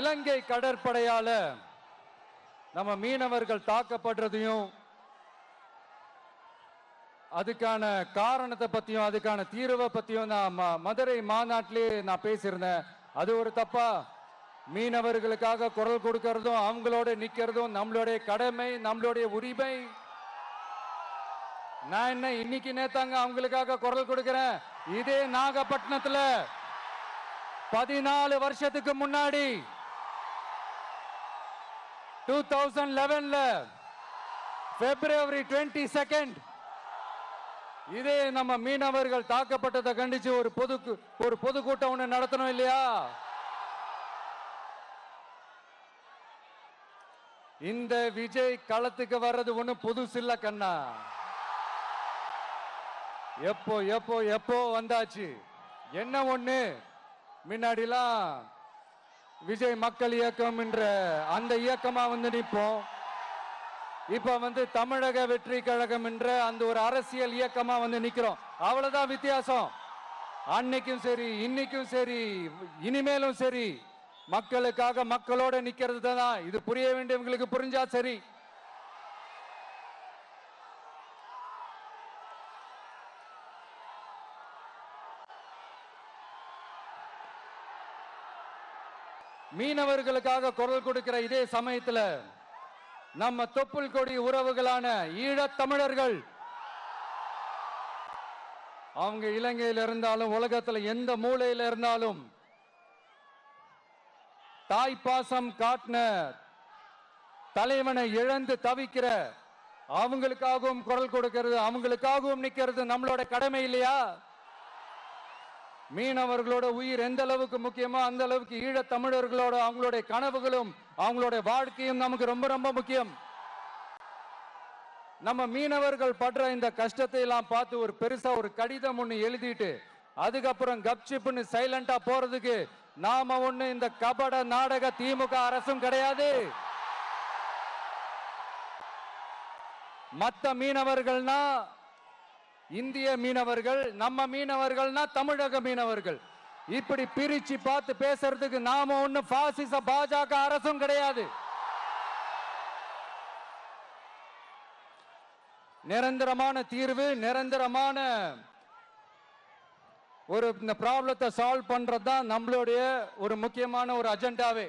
இலங்கை கடற்படையால நம்ம மீனவர்கள் தாக்கப்படுறதையும் அதுக்கான காரணத்தை பத்தியும் அதுக்கான தீர்வை பத்தியும் நான் மதுரை மாநாட்டிலே நான் பேசியிருந்தேன். அது ஒரு தப்பா? மீனவர்களுக்காக குரல் கொடுக்கறதும் அவங்களோட நிக்கிறதும் நம்மளுடைய கடமை, நம்மளுடைய உரிமை. நான் என்ன இன்னைக்கு நேத்தாங்க அவங்களுக்காக குரல் கொடுக்கிறேன். இதே நாகப்பட்டினத்துல 14 வருஷத்துக்கு முன்னாடி 2011ல February 22 இதே நம்ம மீனவர்கள் தாக்கப்பட்டதை கண்டிச்சு ஒரு பொதுக்கூட்டம் ஒண்ணு நடத்தணும் இல்லையா? இந்த விஜய் களத்துக்கு வர்றது ஒண்ணு புதுசு இல்ல கண்ணா. எப்போ எப்போ எப்போ வந்தாச்சு. என்ன ஒண்ணு, முன்னாடிலாம் விஜய் மக்கள் இயக்கம் என்ற அந்த இயக்கமா நிற்போம். இப்ப தமிழக வெற்றி கழகம் என்ற அந்த ஒரு அரசியல் இயக்கமா நிக்கிறோம். அவ்வளவுதான் வித்தியாசம். அன்னைக்கும் சரி, இன்னைக்கும் சரி, இனிமேலும் சரி, மக்களுக்காக மக்களோட நிக்கிறது தான். இது புரிய வேண்டியவங்களுக்கு புரிஞ்சா சரி. மீனவர்களுக்காக குரல் கொடுக்கிற இதே சமயத்துல நம்ம தொப்புள் கொடி உறவுகளான ஈழத் தமிழர்கள், அவங்க இலங்கையில் இருந்தாலும் உலகத்துல எந்த மூலையில இருந்தாலும் தாய்ப்பாசம் காட்டின தலைவனை இழந்து தவிக்கிற அவங்களுக்காகவும் குரல் கொடுக்கிறது, அவங்களுக்காகவும் நிக்கிறது நம்மளோட கடமை இல்லையா? மீனவர்களோட உயிர் எந்த அளவுக்கு முக்கியமோ அந்த அளவுக்கு ஈழத் தமிழர்களோட அவங்களுடைய கனவுகளும் அவங்களுடைய வாழ்க்கையும் நமக்கு ரொம்ப ரொம்ப முக்கியம். நம்ம மீனவர்கள் படுற இந்த கஷ்டத்தை எல்லாம் பார்த்து ஒரு பெருசா ஒரு கடிதம் ஒண்ணு எழுதிட்டு அதுக்கப்புறம் கப்சிப்னு சைலண்டா போறதுக்கு நாம ஒண்ணு இந்த கபட நாடக திமுக அரசும் கிடையாது. மத்த மீனவர்கள்னா இந்திய மீனவர்கள், நம்ம மீனவர்கள்னா தமிழக மீனவர்கள். இப்படி பிரிச்சு பார்த்து பேசுறதுக்கு நாம ஒண்ணு பாசிச பாஜக அரசும் கிடையாது. நிரந்தரமான தீர்வு, நிரந்தரமான ஒரு இந்த ப்ராப்ளத்தை சால்வ் பண்றது தான் நம்மளுடைய ஒரு முக்கியமான ஒரு அஜெண்டாவே.